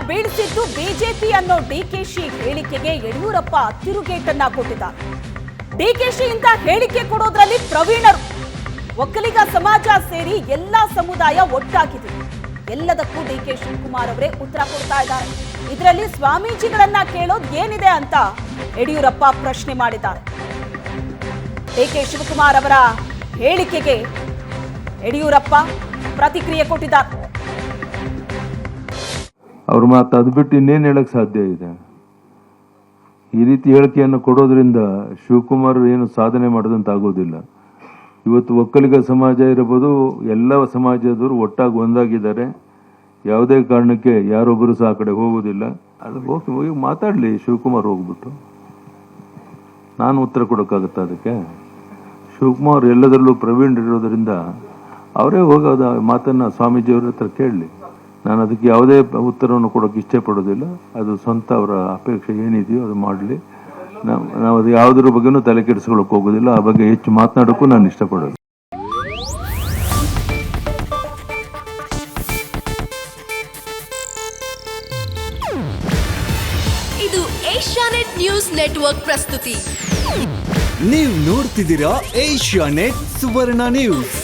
ಬೀಳಿಸಿದ್ದು BJP ಅನ್ನೋ ಡಿಕೆಶಿ ಹೇಳಿಕೆಗೆ ಯಡಿಯೂರಪ್ಪ ತಿರುಗೇಟನ್ನ ಕೊಟ್ಟಿದ್ದಾರೆ. ಡಿಕೆಶಿ ಇಂತ ಹೇಳಿಕೆ ಕೊಡೋದ್ರಲ್ಲಿ ಪ್ರವೀಣರು. ಒಕ್ಕಲಿಗ ಸಮಾಜ ಸೇರಿ ಎಲ್ಲಾ ಸಮುದಾಯ ಒಟ್ಟಾಗಿದೆ. ಎಲ್ಲದಕ್ಕೂ ಡಿಕೆ ಶಿವಕುಮಾರ್ ಅವರೇ ಉತ್ತರ ಕೊಡ್ತಾ ಇದ್ದಾರೆ. ಇದರಲ್ಲಿ ಸ್ವಾಮೀಜಿಗಳನ್ನ ಕೇಳೋದು ಏನಿದೆ ಅಂತ ಯಡಿಯೂರಪ್ಪ ಪ್ರಶ್ನೆ ಮಾಡಿದ್ದಾರೆ. ಡಿಕೆ ಶಿವಕುಮಾರ್ ಅವರ ಹೇಳಿಕೆಗೆ ಯಡಿಯೂರಪ್ಪ ಪ್ರತಿಕ್ರಿಯೆ ಕೊಟ್ಟಿದ್ದಾರೆ. ಅವ್ರ ಮಾತು ಅದು ಬಿಟ್ಟು ಇನ್ನೇನು ಹೇಳಕ್ ಸಾಧ್ಯ ಇದೆ? ಈ ರೀತಿ ಹೇಳಿಕೆಯನ್ನು ಕೊಡೋದ್ರಿಂದ ಶಿವಕುಮಾರ್ ಏನು ಸಾಧನೆ ಮಾಡೋದಂತ ಆಗೋದಿಲ್ಲ. ಇವತ್ತು ಒಕ್ಕಲಿಗ ಸಮಾಜ ಇರಬಹುದು, ಎಲ್ಲ ಸಮಾಜದವರು ಒಟ್ಟಾಗಿ ಒಂದಾಗಿದ್ದಾರೆ. ಯಾವುದೇ ಕಾರಣಕ್ಕೆ ಯಾರೊಬ್ಬರು ಸಹ ಆ ಕಡೆ ಹೋಗೋದಿಲ್ಲ. ಅದು ಹೋಗಿ ಮಾತಾಡಲಿ ಶಿವಕುಮಾರ್ ಹೋಗ್ಬಿಟ್ಟು. ನಾನು ಉತ್ತರ ಕೊಡೋಕ್ಕಾಗತ್ತಾ ಅದಕ್ಕೆ? ಶಿವಕುಮಾರ್ ಎಲ್ಲದರಲ್ಲೂ ಪ್ರವೀಣ್ ಇರೋದರಿಂದ ಅವರೇ ಹೋಗೋದ ಮಾತನ್ನ ಸ್ವಾಮೀಜಿಯವ್ರ ಹತ್ರ ಕೇಳಲಿ. ನಾನು ಅದಕ್ಕೆ ಯಾವುದೇ ಉತ್ತರವನ್ನು ಕೊಡೋಕೆ ಇಷ್ಟ ಪಡೋದಿಲ್ಲ. ಅದು ಸ್ವಂತ ಅವರ ಅಪೇಕ್ಷೆ ಏನಿದೆಯೋ ಅದು ಮಾಡಲಿ. ನಾವು ಅದು ಯಾವುದ್ರ ಬಗ್ಗೆನೂ ತಲೆ ಕೆಡಿಸ್ಕೊಳ್ಳೋಕೆ ಹೋಗೋದಿಲ್ಲ. ಆ ಬಗ್ಗೆ ಹೆಚ್ಚು ಮಾತನಾಡೋಕ್ಕೂ ನಾನು ಇಷ್ಟಪಡೋದು. ಇದು ಏಷ್ಯಾನೆಟ್ ನ್ಯೂಸ್ ನೆಟ್ವರ್ಕ್ ಪ್ರಸ್ತುತಿ. ನೀವು ನೋಡ್ತಿದ್ದೀರಾ ಏಷ್ಯಾನೆಟ್ ಸುವರ್ಣ ನ್ಯೂಸ್.